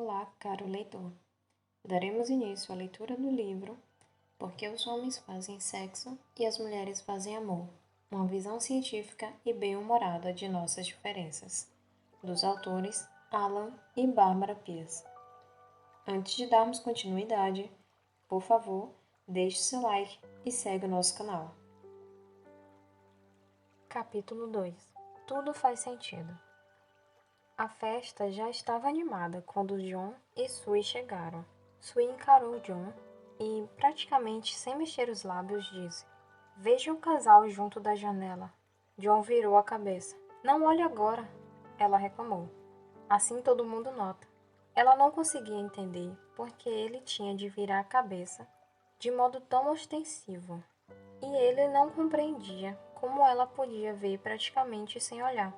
Olá, caro leitor. Daremos início à leitura do livro Por que os homens fazem sexo e as mulheres fazem amor? Uma visão científica e bem-humorada de nossas diferenças, dos autores Alan e Barbara Pease. Antes de darmos continuidade, por favor, deixe seu like e segue o nosso canal. Capítulo 2. Tudo faz sentido. A festa já estava animada quando John e Sue chegaram. Sue encarou John e, praticamente sem mexer os lábios, disse: "Veja o casal junto da janela." John virou a cabeça. "Não olhe agora," ela reclamou. "Assim todo mundo nota." Ela não conseguia entender por que ele tinha de virar a cabeça de modo tão ostensivo. E ele não compreendia como ela podia ver praticamente sem olhar.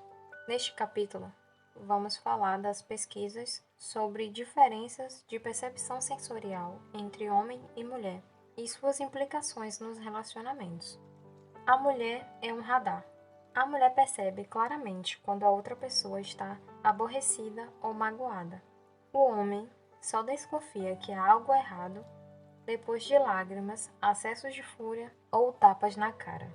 Neste capítulo, vamos falar das pesquisas sobre diferenças de percepção sensorial entre homem e mulher e suas implicações nos relacionamentos. A mulher é um radar. A mulher percebe claramente quando a outra pessoa está aborrecida ou magoada. O homem só desconfia que há algo errado depois de lágrimas, acessos de fúria ou tapas na cara.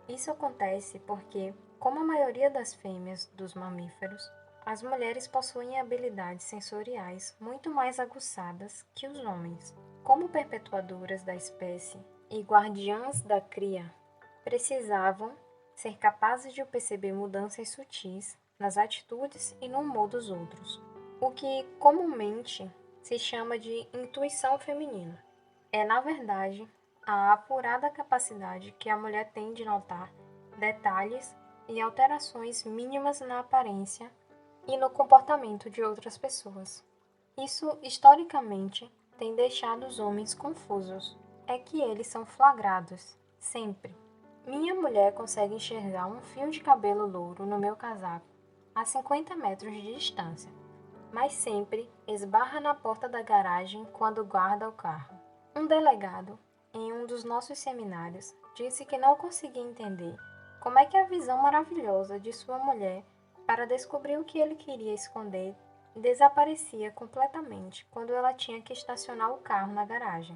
Isso acontece porque, como a maioria das fêmeas dos mamíferos, as mulheres possuem habilidades sensoriais muito mais aguçadas que os homens. Como perpetuadoras da espécie e guardiãs da cria, precisavam ser capazes de perceber mudanças sutis nas atitudes e no humor dos outros, o que comumente se chama de intuição feminina. É, na verdade, a apurada capacidade que a mulher tem de notar detalhes e alterações mínimas na aparência e no comportamento de outras pessoas. Isso, historicamente, tem deixado os homens confusos. É que eles são flagrados, sempre. Minha mulher consegue enxergar um fio de cabelo louro no meu casaco a 50 metros de distância, mas sempre esbarra na porta da garagem quando guarda o carro. Um delegado, em um dos nossos seminários, disse que não conseguia entender como é que a visão maravilhosa de sua mulher para descobrir o que ele queria esconder desaparecia completamente quando ela tinha que estacionar o carro na garagem.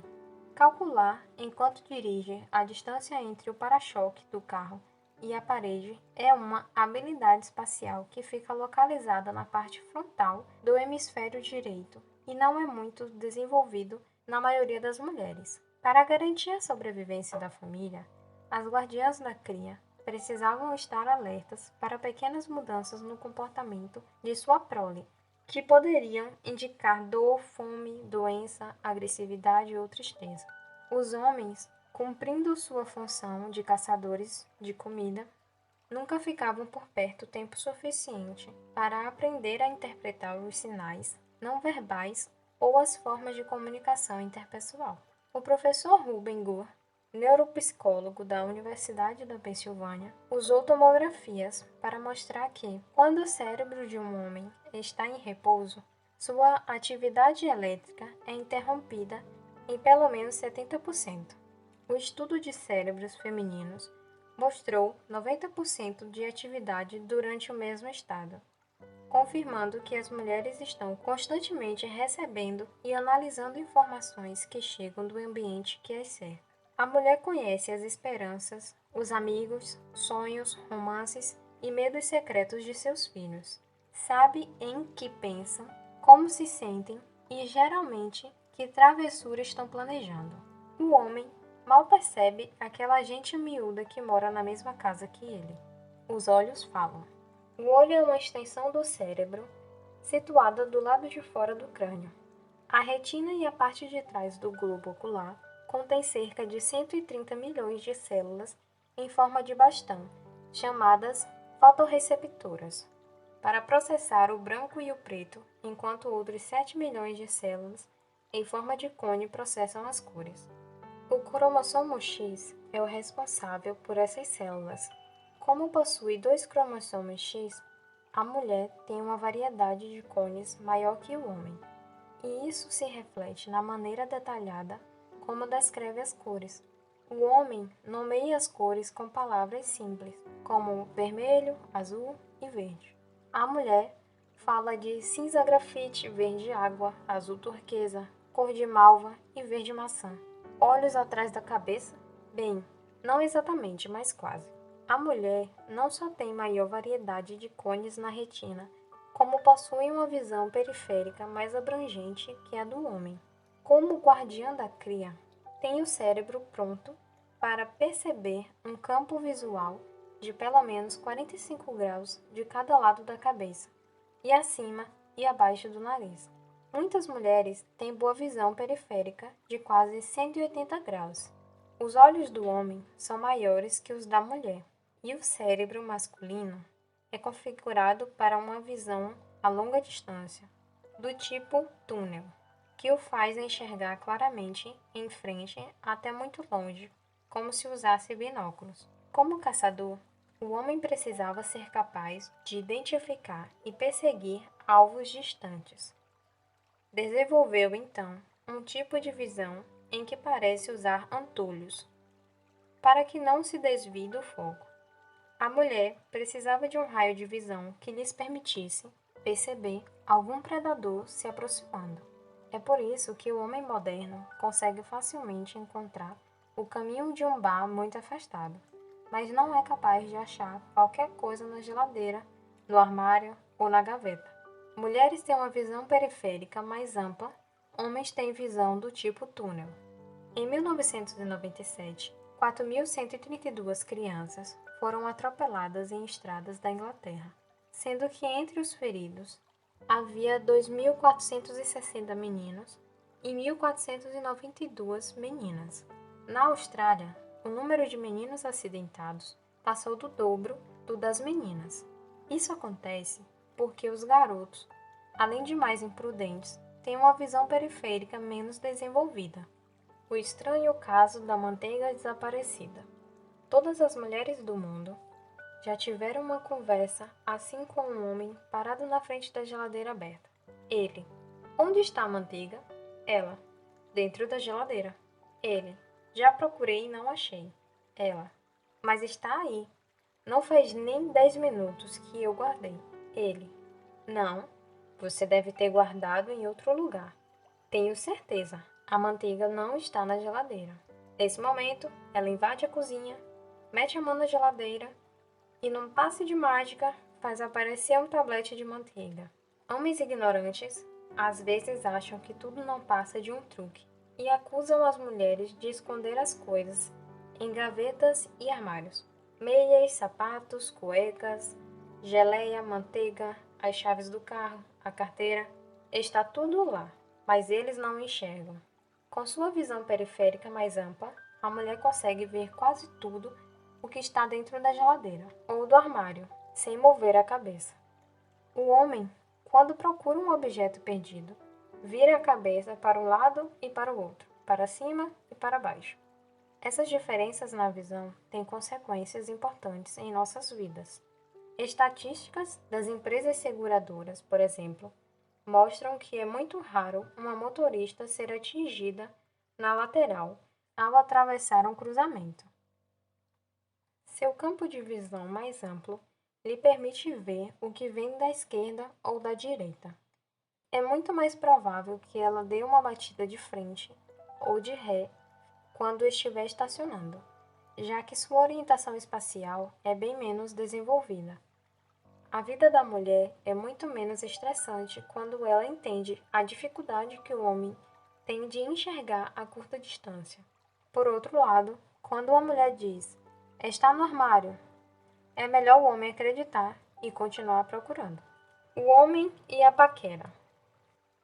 Calcular, enquanto dirige, a distância entre o para-choque do carro e a parede é uma habilidade espacial que fica localizada na parte frontal do hemisfério direito e não é muito desenvolvido na maioria das mulheres. Para garantir a sobrevivência da família, as guardiãs da cria precisavam estar alertas para pequenas mudanças no comportamento de sua prole, que poderiam indicar dor, fome, doença, agressividade ou tristeza. Os homens, cumprindo sua função de caçadores de comida, nunca ficavam por perto tempo suficiente para aprender a interpretar os sinais não verbais ou as formas de comunicação interpessoal. O professor Ruben Gur, neuropsicólogo da Universidade da Pensilvânia, usou tomografias para mostrar que, quando o cérebro de um homem está em repouso, sua atividade elétrica é interrompida em pelo menos 70%. O estudo de cérebros femininos mostrou 90% de atividade durante o mesmo estado, confirmando que as mulheres estão constantemente recebendo e analisando informações que chegam do ambiente que as cerca. A mulher conhece as esperanças, os amigos, sonhos, romances e medos secretos de seus filhos. Sabe em que pensam, como se sentem e, geralmente, que travessura estão planejando. O homem mal percebe aquela gente miúda que mora na mesma casa que ele. Os olhos falam. O olho é uma extensão do cérebro, situada do lado de fora do crânio. A retina e a parte de trás do globo ocular contém cerca de 130 milhões de células em forma de bastão, chamadas fotorreceptoras, para processar o branco e o preto, enquanto outros 7 milhões de células em forma de cone processam as cores. O cromossomo X é o responsável por essas células. Como possui 2 cromossomos X, a mulher tem uma variedade de cones maior que o homem, e isso se reflete na maneira detalhada como descreve as cores. O homem nomeia as cores com palavras simples, como vermelho, azul e verde. A mulher fala de cinza grafite, verde água, azul turquesa, cor de malva e verde maçã. Olhos atrás da cabeça? Bem, não exatamente, mas quase. A mulher não só tem maior variedade de cones na retina, como possui uma visão periférica mais abrangente que a do homem. Como guardiã da cria, tem o cérebro pronto para perceber um campo visual de pelo menos 45 graus de cada lado da cabeça, e acima e abaixo do nariz. Muitas mulheres têm boa visão periférica de quase 180 graus. Os olhos do homem são maiores que os da mulher, e o cérebro masculino é configurado para uma visão a longa distância, do tipo túnel, que o faz enxergar claramente em frente até muito longe, como se usasse binóculos. Como caçador, o homem precisava ser capaz de identificar e perseguir alvos distantes. Desenvolveu, então, um tipo de visão em que parece usar antolhos, para que não se desvie do foco. A mulher precisava de um raio de visão que lhes permitisse perceber algum predador se aproximando. É por isso que o homem moderno consegue facilmente encontrar o caminho de um bar muito afastado, mas não é capaz de achar qualquer coisa na geladeira, no armário ou na gaveta. Mulheres têm uma visão periférica mais ampla, homens têm visão do tipo túnel. Em 1997, 4.132 crianças foram atropeladas em estradas da Inglaterra, sendo que entre os feridos havia 2.460 meninos e 1.492 meninas. Na Austrália, o número de meninos acidentados passou do dobro do das meninas. Isso acontece porque os garotos, além de mais imprudentes, têm uma visão periférica menos desenvolvida. O estranho caso da manteiga desaparecida. Todas as mulheres do mundo já tiveram uma conversa assim com um homem parado na frente da geladeira aberta. Ele: onde está a manteiga? Ela: dentro da geladeira. Ele: já procurei e não achei. Ela: mas está aí. Não faz nem 10 minutos que eu guardei. Ele: não, você deve ter guardado em outro lugar. Tenho certeza, a manteiga não está na geladeira. Nesse momento, ela invade a cozinha, mete a mão na geladeira e, num passe de mágica, faz aparecer um tablete de manteiga. Homens ignorantes às vezes acham que tudo não passa de um truque e acusam as mulheres de esconder as coisas em gavetas e armários. Meias, sapatos, cuecas, geleia, manteiga, as chaves do carro, a carteira, está tudo lá, mas eles não enxergam. Com sua visão periférica mais ampla, a mulher consegue ver quase tudo o que está dentro da geladeira ou do armário, sem mover a cabeça. O homem, quando procura um objeto perdido, vira a cabeça para um lado e para o outro, para cima e para baixo. Essas diferenças na visão têm consequências importantes em nossas vidas. Estatísticas das empresas seguradoras, por exemplo, mostram que é muito raro uma motorista ser atingida na lateral ao atravessar um cruzamento. Seu campo de visão mais amplo lhe permite ver o que vem da esquerda ou da direita. É muito mais provável que ela dê uma batida de frente ou de ré quando estiver estacionando, já que sua orientação espacial é bem menos desenvolvida. A vida da mulher é muito menos estressante quando ela entende a dificuldade que o homem tem de enxergar a curta distância. Por outro lado, quando uma mulher diz: está no armário, é melhor o homem acreditar e continuar procurando. O homem e a paquera.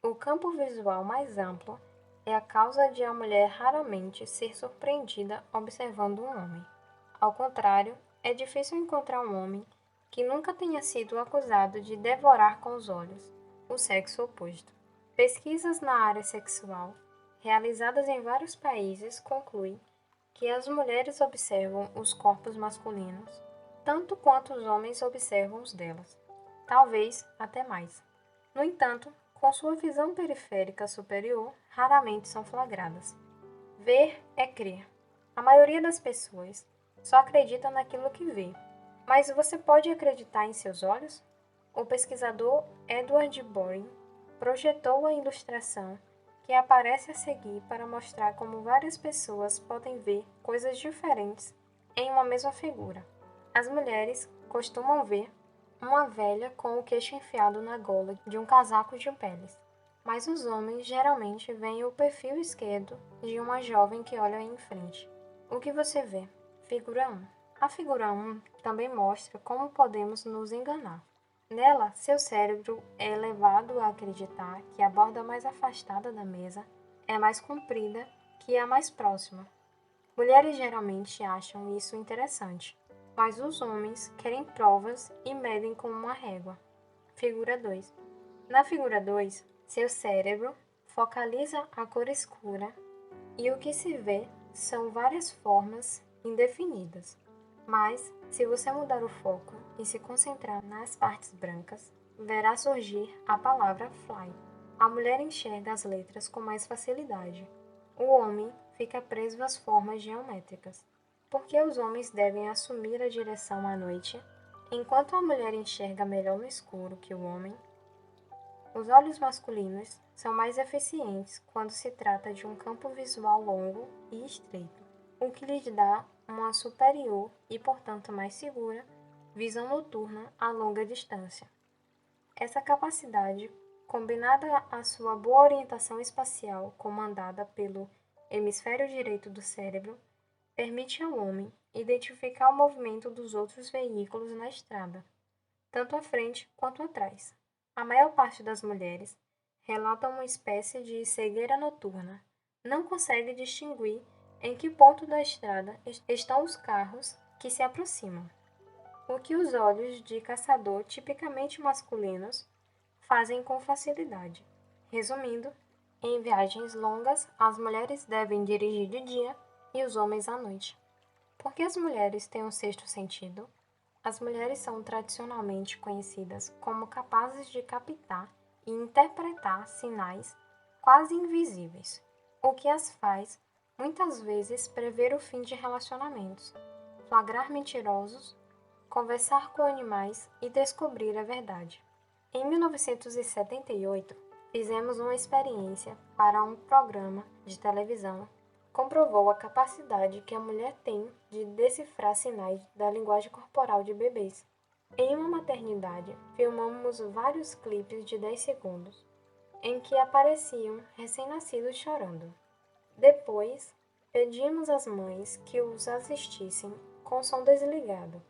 O campo visual mais amplo é a causa de a mulher raramente ser surpreendida observando um homem. Ao contrário, é difícil encontrar um homem que nunca tenha sido acusado de devorar com os olhos o sexo oposto. Pesquisas na área sexual, realizadas em vários países, concluem que as mulheres observam os corpos masculinos tanto quanto os homens observam os delas, talvez até mais. No entanto, com sua visão periférica superior, raramente são flagradas. Ver é crer. A maioria das pessoas só acredita naquilo que vê. Mas você pode acreditar em seus olhos? O pesquisador Edward Boring projetou a ilustração que aparece a seguir para mostrar como várias pessoas podem ver coisas diferentes em uma mesma figura. As mulheres costumam ver uma velha com o queixo enfiado na gola de um casaco de peles, mas os homens geralmente veem o perfil esquerdo de uma jovem que olha em frente. O que você vê? Figura 1. A figura 1 também mostra como podemos nos enganar. Nela, seu cérebro é levado a acreditar que a borda mais afastada da mesa é mais comprida que a mais próxima. Mulheres geralmente acham isso interessante, mas os homens querem provas e medem com uma régua. Figura 2. Na figura 2, seu cérebro focaliza a cor escura e o que se vê são várias formas indefinidas. Mas, se você mudar o foco e se concentrar nas partes brancas, verá surgir a palavra fly. A mulher enxerga as letras com mais facilidade. O homem fica preso às formas geométricas. Porque os homens devem assumir a direção à noite, enquanto a mulher enxerga melhor no escuro que o homem. Os olhos masculinos são mais eficientes quando se trata de um campo visual longo e estreito, o que lhes dá uma superior e, portanto, mais segura visão noturna a longa distância. Essa capacidade, combinada à sua boa orientação espacial comandada pelo hemisfério direito do cérebro, permite ao homem identificar o movimento dos outros veículos na estrada, tanto à frente quanto atrás. A maior parte das mulheres relata uma espécie de cegueira noturna. Não consegue distinguir em que ponto da estrada estão os carros que se aproximam. O que os olhos de caçador tipicamente masculinos fazem com facilidade. Resumindo, em viagens longas, as mulheres devem dirigir de dia e os homens à noite. Por que as mulheres têm um sexto sentido? As mulheres são tradicionalmente conhecidas como capazes de captar e interpretar sinais quase invisíveis, o que as faz, muitas vezes, prever o fim de relacionamentos, flagrar mentirosos, conversar com animais e descobrir a verdade. Em 1978, fizemos uma experiência para um programa de televisão comprovou a capacidade que a mulher tem de decifrar sinais da linguagem corporal de bebês. Em uma maternidade, filmamos vários clipes de 10 segundos, em que apareciam recém-nascidos chorando. Depois, pedimos às mães que os assistissem com o som desligado,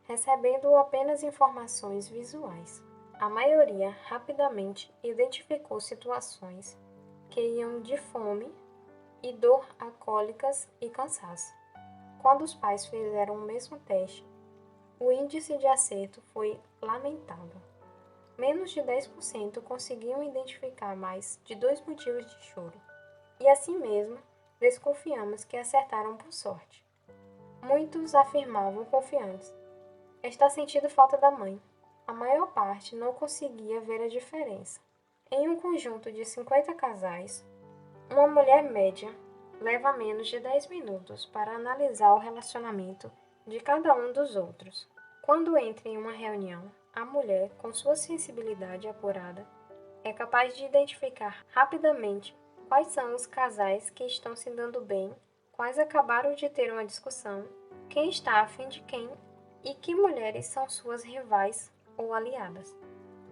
recebendo apenas informações visuais. A maioria rapidamente identificou situações que iam de fome e dor a cólicas e cansaço. Quando os pais fizeram o mesmo teste, o índice de acerto foi lamentável. Menos de 10% conseguiam identificar mais de 2 motivos de choro. E assim mesmo, desconfiamos que acertaram por sorte. Muitos afirmavam confiantes: está sentindo falta da mãe. A maior parte não conseguia ver a diferença. Em um conjunto de 50 casais, uma mulher média leva menos de 10 minutos para analisar o relacionamento de cada um dos outros. Quando entra em uma reunião, a mulher, com sua sensibilidade apurada, é capaz de identificar rapidamente quais são os casais que estão se dando bem, quais acabaram de ter uma discussão, quem está afim de quem e que mulheres são suas rivais ou aliadas.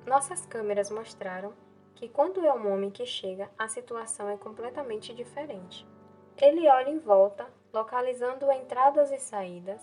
Nossas câmeras mostraram que quando é um homem que chega, a situação é completamente diferente. Ele olha em volta, localizando entradas e saídas.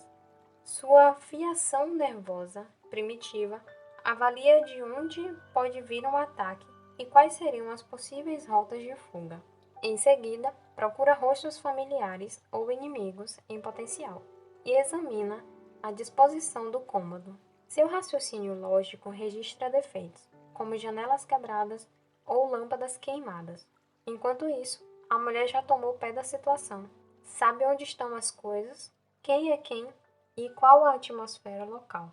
Sua fiação nervosa primitiva avalia de onde pode vir um ataque e quais seriam as possíveis rotas de fuga. Em seguida, procura rostos familiares ou inimigos em potencial e examina a disposição do cômodo. Seu raciocínio lógico registra defeitos, como janelas quebradas ou lâmpadas queimadas. Enquanto isso, a mulher já tomou pé da situação, sabe onde estão as coisas, quem é quem e qual a atmosfera local.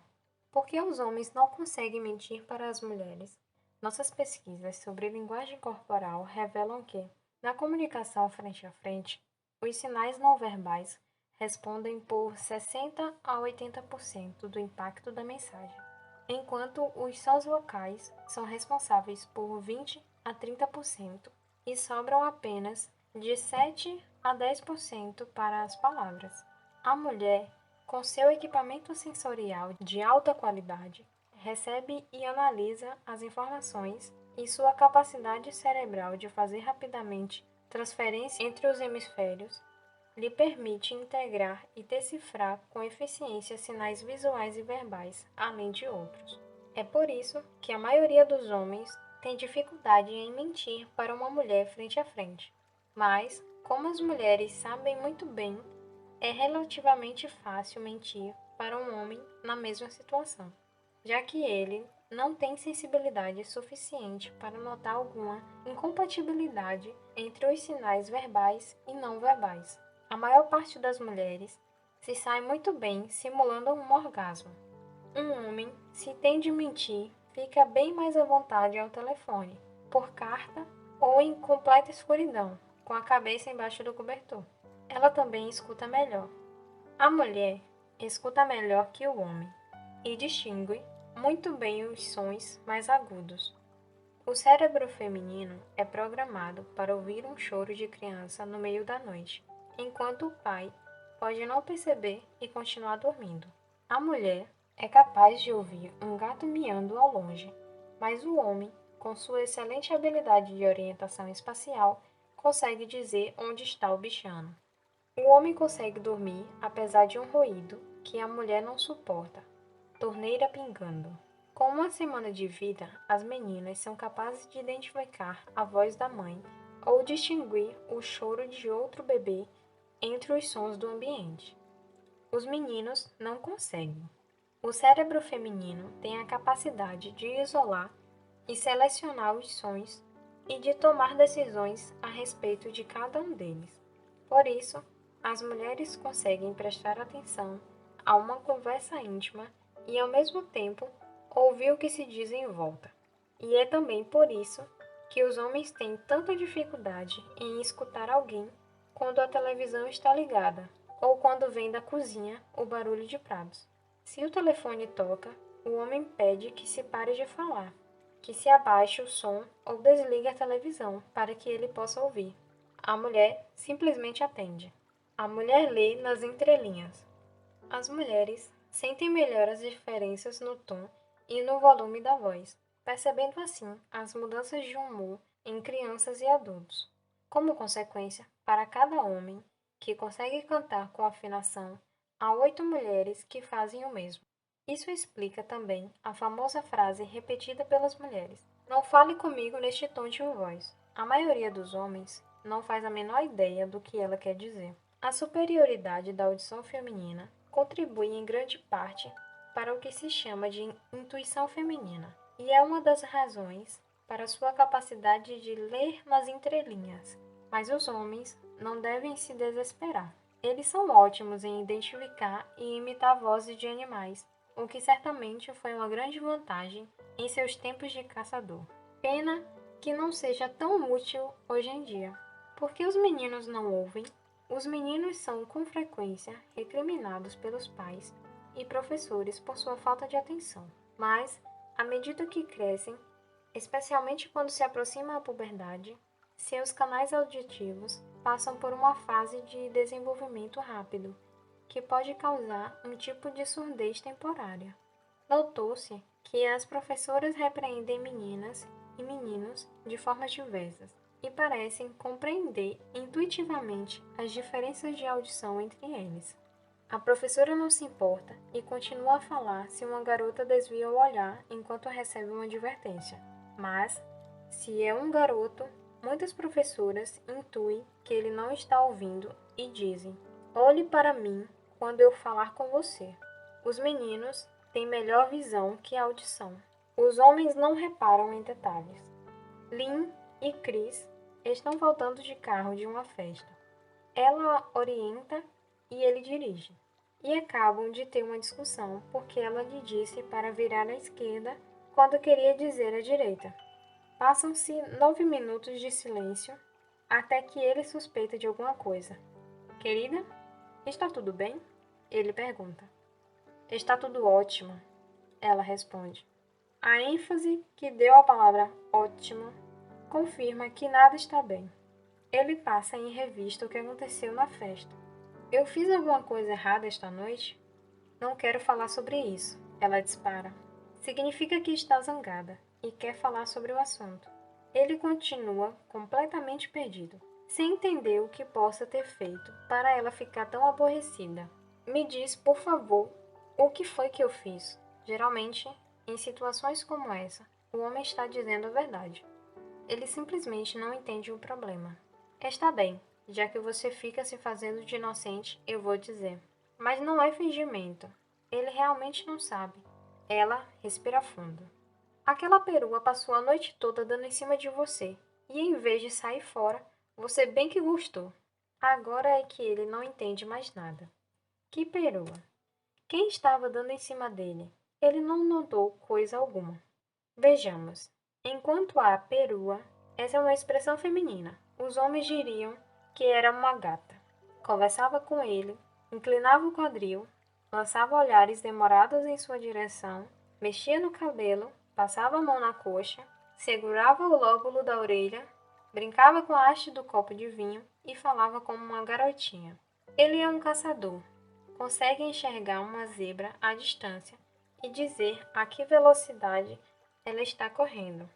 Por que os homens não conseguem mentir para as mulheres? Nossas pesquisas sobre linguagem corporal revelam que, na comunicação frente a frente, os sinais não verbais respondem por 60 a 80% do impacto da mensagem. enquanto os sons vocais são responsáveis por 20 a 30% e sobram apenas de 7 a 10% para as palavras. A mulher, com seu equipamento sensorial de alta qualidade, recebe e analisa as informações e sua capacidade cerebral de fazer rapidamente transferência entre os hemisférios lhe permite integrar e decifrar com eficiência sinais visuais e verbais, além de outros. É por isso que a maioria dos homens tem dificuldade em mentir para uma mulher frente a frente. Mas, como as mulheres sabem muito bem, é relativamente fácil mentir para um homem na mesma situação, já que ele não tem sensibilidade suficiente para notar alguma incompatibilidade entre os sinais verbais e não verbais. A maior parte das mulheres se sai muito bem simulando um orgasmo. Um homem, se tem de mentir, fica bem mais à vontade ao telefone, por carta ou em completa escuridão, com a cabeça embaixo do cobertor. Ela também escuta melhor. A mulher escuta melhor que o homem e distingue muito bem os sons mais agudos. O cérebro feminino é programado para ouvir um choro de criança no meio da noite, enquanto o pai pode não perceber e continuar dormindo. A mulher é capaz de ouvir um gato miando ao longe, mas o homem, com sua excelente habilidade de orientação espacial, consegue dizer onde está o bichano. O homem consegue dormir apesar de um ruído que a mulher não suporta: torneira pingando. Com uma semana de vida, as meninas são capazes de identificar a voz da mãe ou distinguir o choro de outro bebê entre os sons do ambiente. Os meninos não conseguem. O cérebro feminino tem a capacidade de isolar e selecionar os sons e de tomar decisões a respeito de cada um deles. Por isso, as mulheres conseguem prestar atenção a uma conversa íntima e, ao mesmo tempo, ouvir o que se diz em volta. E é também por isso que os homens têm tanta dificuldade em escutar alguém quando a televisão está ligada ou quando vem da cozinha o barulho de pratos. Se o telefone toca, o homem pede que se pare de falar, que se abaixe o som ou desligue a televisão para que ele possa ouvir. A mulher simplesmente atende. A mulher lê nas entrelinhas. As mulheres sentem melhor as diferenças no tom e no volume da voz, percebendo assim as mudanças de humor em crianças e adultos. Como consequência, para cada homem que consegue cantar com afinação, há 8 mulheres que fazem o mesmo. Isso explica também a famosa frase repetida pelas mulheres: "Não fale comigo neste tom de voz." A maioria dos homens não faz a menor ideia do que ela quer dizer. A superioridade da audição feminina contribui em grande parte para o que se chama de intuição feminina, e é uma das razões para sua capacidade de ler nas entrelinhas. Mas os homens não devem se desesperar. Eles são ótimos em identificar e imitar vozes de animais, o que certamente foi uma grande vantagem em seus tempos de caçador. Pena que não seja tão útil hoje em dia. Porque os meninos não ouvem? Os meninos são, com frequência, recriminados pelos pais e professores por sua falta de atenção. Mas, à medida que crescem, especialmente quando se aproxima a puberdade, seus canais auditivos passam por uma fase de desenvolvimento rápido, que pode causar um tipo de surdez temporária. Notou-se que as professoras repreendem meninas e meninos de formas diversas e parecem compreender intuitivamente as diferenças de audição entre eles. A professora não se importa e continua a falar se uma garota desvia o olhar enquanto recebe uma advertência. Mas, se é um garoto, muitas professoras intuem que ele não está ouvindo e dizem: "Olhe para mim quando eu falar com você." Os meninos têm melhor visão que a audição. Os homens não reparam em detalhes. Lynn e Chris estão voltando de carro de uma festa. Ela orienta e ele dirige. E acabam de ter uma discussão porque ela lhe disse para virar à esquerda quando queria dizer à direita. Passam-se 9 minutos de silêncio até que ele suspeita de alguma coisa. "Querida, está tudo bem?" Ele pergunta. "Está tudo ótimo." ela responde. A ênfase que deu à palavra ótimo confirma que nada está bem. Ele passa em revista o que aconteceu na festa. Eu fiz alguma coisa errada esta noite? Não quero falar sobre isso, ela dispara. Significa que está zangada e quer falar sobre o assunto. Ele continua completamente perdido, sem entender o que possa ter feito para ela ficar tão aborrecida. Me diz, por favor, o que foi que eu fiz? Geralmente, em situações como essa, o homem está dizendo a verdade. Ele simplesmente não entende o problema. Está bem, já que você fica se fazendo de inocente, eu vou dizer. Mas não é fingimento. Ele realmente não sabe. Ela respira fundo. Aquela perua passou a noite toda dando em cima de você, e em vez de sair fora, você bem que gostou. Agora é que ele não entende mais nada. Que perua! Quem estava dando em cima dele? Ele não notou coisa alguma. Vejamos. Enquanto a perua, essa é uma expressão feminina. Os homens diriam que era uma gata. Conversava com ele, inclinava o quadril, lançava olhares demorados em sua direção, mexia no cabelo, passava a mão na coxa, segurava o lóbulo da orelha, brincava com a haste do copo de vinho e falava como uma garotinha. Ele é um caçador. Consegue enxergar uma zebra à distância e dizer a que velocidade ela está correndo.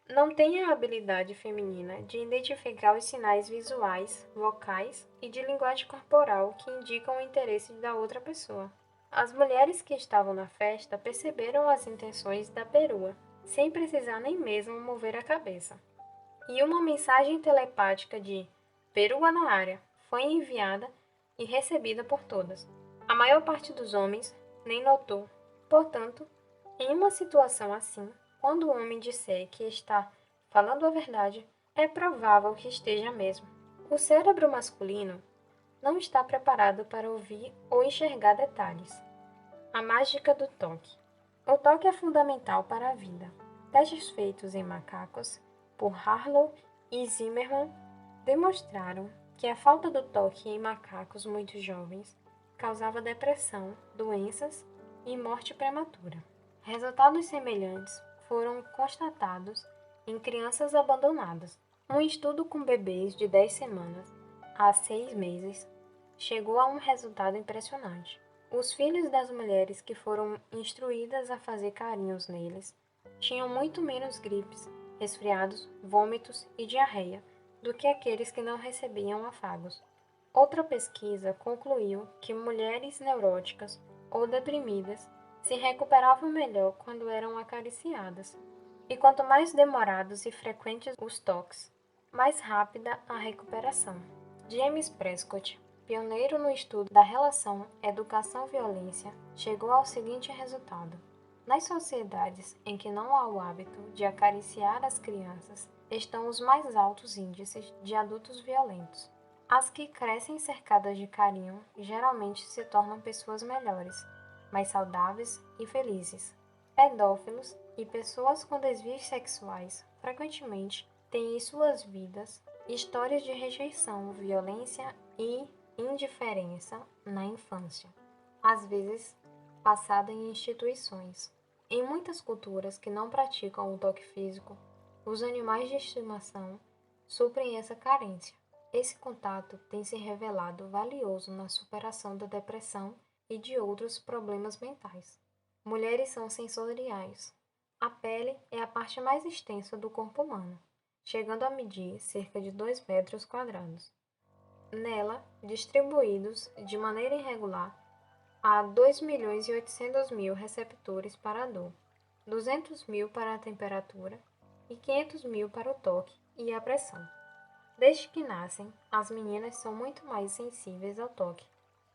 Não tem a habilidade feminina de identificar os sinais visuais, vocais e de linguagem corporal que indicam o interesse da outra pessoa. As mulheres que estavam na festa perceberam as intenções da perua, sem precisar nem mesmo mover a cabeça. E uma mensagem telepática de "perua na área" foi enviada e recebida por todas. A maior parte dos homens nem notou. Portanto, em uma situação assim, quando o homem disser que está falando a verdade, é provável que esteja mesmo. O cérebro masculino não está preparado para ouvir ou enxergar detalhes. A mágica do toque. O toque é fundamental para a vida. Testes feitos em macacos por Harlow e Zimmermann demonstraram que a falta do toque em macacos muito jovens causava depressão, doenças e morte prematura. Resultados semelhantes foram constatados em crianças abandonadas. Um estudo com bebês de 10 semanas a 6 meses chegou a um resultado impressionante. Os filhos das mulheres que foram instruídas a fazer carinhos neles tinham muito menos gripes, resfriados, vômitos e diarreia do que aqueles que não recebiam afagos. Outra pesquisa concluiu que mulheres neuróticas ou deprimidas se recuperavam melhor quando eram acariciadas. E quanto mais demorados e frequentes os toques, mais rápida a recuperação. James Prescott, pioneiro no estudo da relação educação-violência, chegou ao seguinte resultado. Nas sociedades em que não há o hábito de acariciar as crianças, estão os mais altos índices de adultos violentos. As que crescem cercadas de carinho geralmente se tornam pessoas melhores, mais saudáveis e felizes. Pedófilos e pessoas com desvios sexuais frequentemente têm em suas vidas histórias de rejeição, violência e indiferença na infância, às vezes passada em instituições. Em muitas culturas que não praticam o toque físico, os animais de estimação suprem essa carência. Esse contato tem se revelado valioso na superação da depressão e de outros problemas mentais. Mulheres são sensoriais. A pele é a parte mais extensa do corpo humano, chegando a medir cerca de 2 metros quadrados. Nela, distribuídos de maneira irregular, há 2.800.000 receptores para a dor, 200.000 para a temperatura e 500.000 para o toque e a pressão. Desde que nascem, as meninas são muito mais sensíveis ao toque,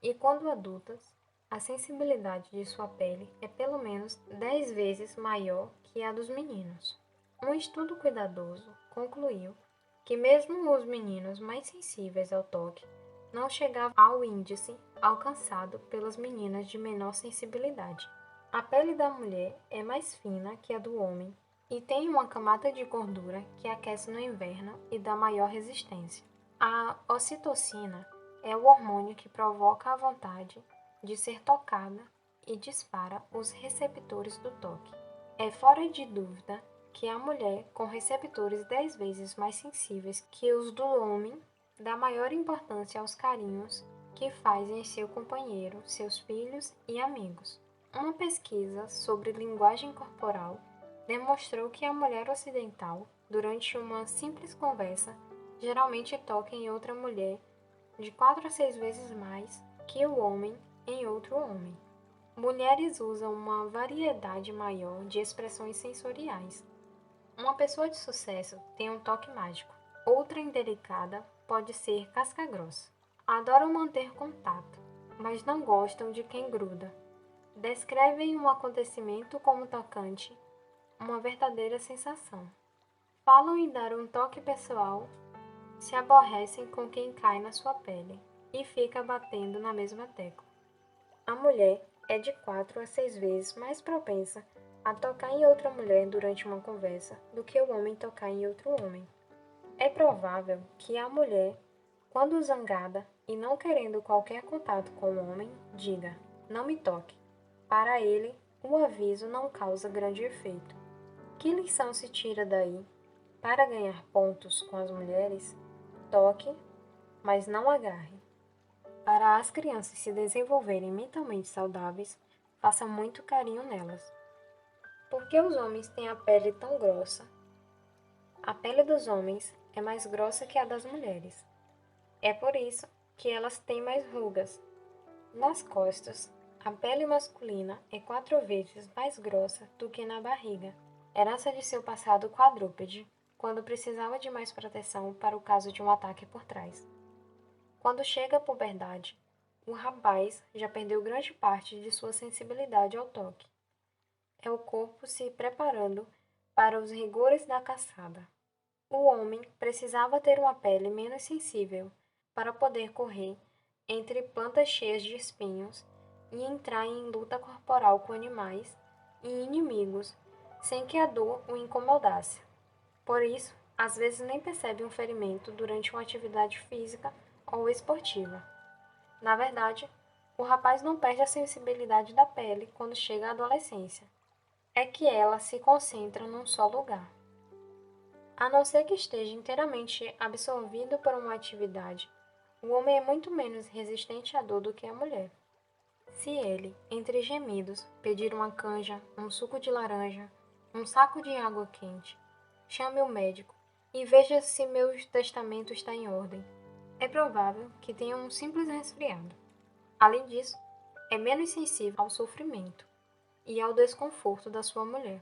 e quando adultas, a sensibilidade de sua pele é pelo menos 10 vezes maior que a dos meninos. Um estudo cuidadoso concluiu que mesmo os meninos mais sensíveis ao toque não chegavam ao índice alcançado pelas meninas de menor sensibilidade. A pele da mulher é mais fina que a do homem e tem uma camada de gordura que aquece no inverno e dá maior resistência. A ocitocina é o hormônio que provoca a vontade de ser tocada e dispara os receptores do toque. É fora de dúvida que a mulher com receptores 10 vezes mais sensíveis que os do homem dá maior importância aos carinhos que faz em seu companheiro, seus filhos e amigos. Uma pesquisa sobre linguagem corporal demonstrou que a mulher ocidental, durante uma simples conversa, geralmente toca em outra mulher de 4 a 6 vezes mais que o homem em outro homem. Mulheres usam uma variedade maior de expressões sensoriais. Uma pessoa de sucesso tem um toque mágico. Outra indelicada pode ser casca-grossa. Adoram manter contato, mas não gostam de quem gruda. Descrevem um acontecimento como tocante, uma verdadeira sensação. Falam em dar um toque pessoal, se aborrecem com quem cai na sua pele e fica batendo na mesma tecla. A mulher é de 4 a 6 vezes mais propensa a tocar em outra mulher durante uma conversa do que o homem tocar em outro homem. É provável que a mulher, quando zangada e não querendo qualquer contato com o homem, diga: "Não me toque". Para ele, o aviso não causa grande efeito. Que lição se tira daí? Para ganhar pontos com as mulheres, toque, mas não agarre. Para as crianças se desenvolverem mentalmente saudáveis, faça muito carinho nelas. Por que os homens têm a pele tão grossa? A pele dos homens é mais grossa que a das mulheres. É por isso que elas têm mais rugas. Nas costas, a pele masculina é 4 vezes mais grossa do que na barriga, herança de seu passado quadrúpede, quando precisava de mais proteção para o caso de um ataque por trás. Quando chega à puberdade, o rapaz já perdeu grande parte de sua sensibilidade ao toque. É o corpo se preparando para os rigores da caçada. O homem precisava ter uma pele menos sensível para poder correr entre plantas cheias de espinhos e entrar em luta corporal com animais e inimigos sem que a dor o incomodasse. Por isso, às vezes nem percebe um ferimento durante uma atividade física ou esportiva. Na verdade, o rapaz não perde a sensibilidade da pele quando chega à adolescência. É que ela se concentra num só lugar. A não ser que esteja inteiramente absorvido por uma atividade, o homem é muito menos resistente à dor do que a mulher. Se ele, entre gemidos, pedir uma canja, um suco de laranja, um saco de água quente, chame o médico e veja se meu testamento está em ordem. É provável que tenha um simples resfriado. Além disso, é menos sensível ao sofrimento e ao desconforto da sua mulher.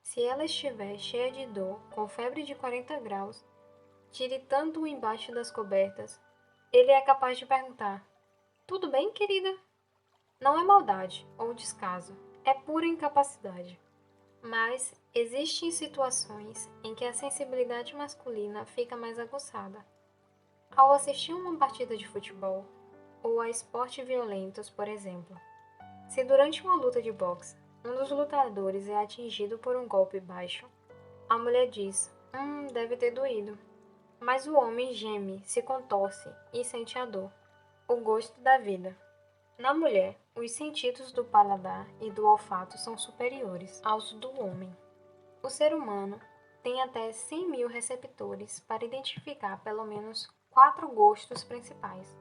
Se ela estiver cheia de dor, com febre de 40 graus, tiritando embaixo das cobertas, ele é capaz de perguntar: "Tudo bem, querida?" Não é maldade ou descaso, é pura incapacidade. Mas existem situações em que a sensibilidade masculina fica mais aguçada. Ao assistir uma partida de futebol ou a esportes violentos, por exemplo, se durante uma luta de boxe um dos lutadores é atingido por um golpe baixo, a mulher diz: deve ter doído." Mas o homem geme, se contorce e sente a dor, o gosto da vida. Na mulher, os sentidos do paladar e do olfato são superiores aos do homem. O ser humano tem até 100.000 receptores para identificar pelo menos 4 gostos principais: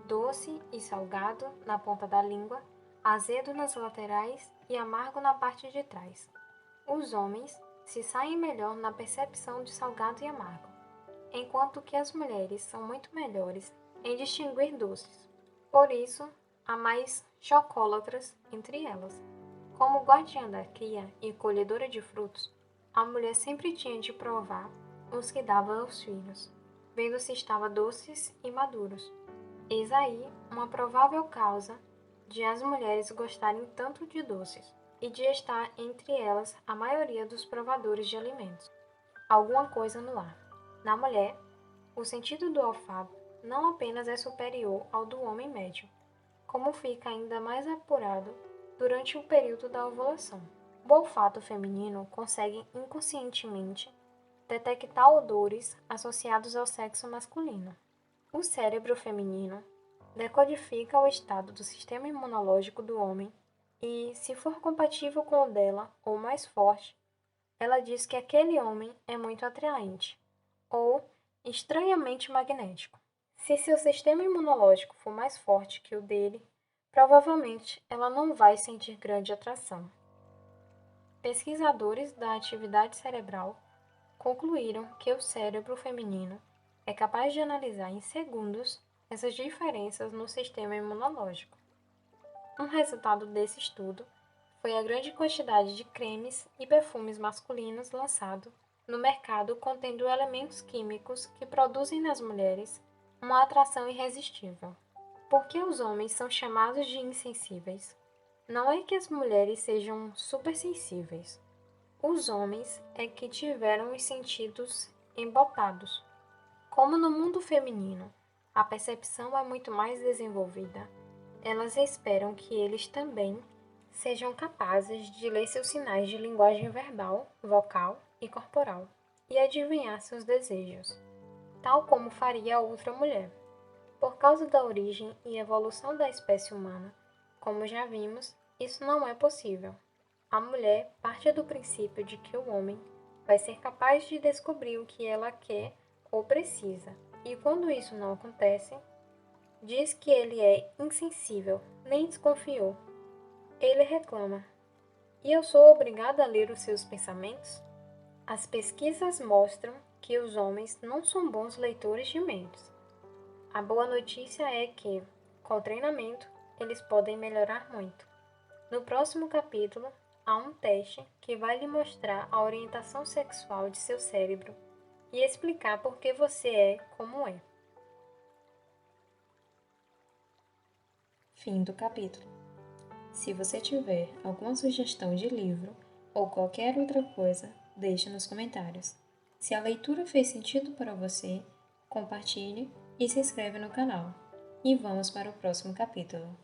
doce e salgado na ponta da língua, azedo nas laterais e amargo na parte de trás. Os homens se saem melhor na percepção de salgado e amargo, enquanto que as mulheres são muito melhores em distinguir doces. Por isso, há mais chocólatras entre elas. Como guardiã da cria e colhedora de frutos, a mulher sempre tinha de provar os que dava aos filhos, vendo se estavam doces e maduros. Eis aí uma provável causa de as mulheres gostarem tanto de doces e de estar entre elas a maioria dos provadores de alimentos. Alguma coisa no ar. Na mulher, o sentido do olfato não apenas é superior ao do homem médio, como fica ainda mais apurado durante o período da ovulação. O olfato feminino consegue inconscientemente detectar odores associados ao sexo masculino. O cérebro feminino decodifica o estado do sistema imunológico do homem e, se for compatível com o dela ou mais forte, ela diz que aquele homem é muito atraente ou estranhamente magnético. Se seu sistema imunológico for mais forte que o dele, provavelmente ela não vai sentir grande atração. Pesquisadores da atividade cerebral concluíram que o cérebro feminino é capaz de analisar em segundos essas diferenças no sistema imunológico. Um resultado desse estudo foi a grande quantidade de cremes e perfumes masculinos lançado no mercado contendo elementos químicos que produzem nas mulheres uma atração irresistível. Por que os homens são chamados de insensíveis? Não é que as mulheres sejam supersensíveis. Os homens é que tiveram os sentidos embotados. Como no mundo feminino a percepção é muito mais desenvolvida, elas esperam que eles também sejam capazes de ler seus sinais de linguagem verbal, vocal e corporal e adivinhar seus desejos, tal como faria outra mulher. Por causa da origem e evolução da espécie humana, como já vimos, isso não é possível. A mulher parte do princípio de que o homem vai ser capaz de descobrir o que ela quer ou precisa, e quando isso não acontece, diz que ele é insensível, nem desconfiou. Ele reclama: e eu sou obrigada a ler os seus pensamentos? As pesquisas mostram que os homens não são bons leitores de mentes. A boa notícia é que, com treinamento, eles podem melhorar muito. No próximo capítulo, há um teste que vai lhe mostrar a orientação sexual de seu cérebro e explicar por que você é como é. Fim do capítulo. Se você tiver alguma sugestão de livro ou qualquer outra coisa, deixe nos comentários. Se a leitura fez sentido para você, compartilhe e se inscreve no canal. E vamos para o próximo capítulo.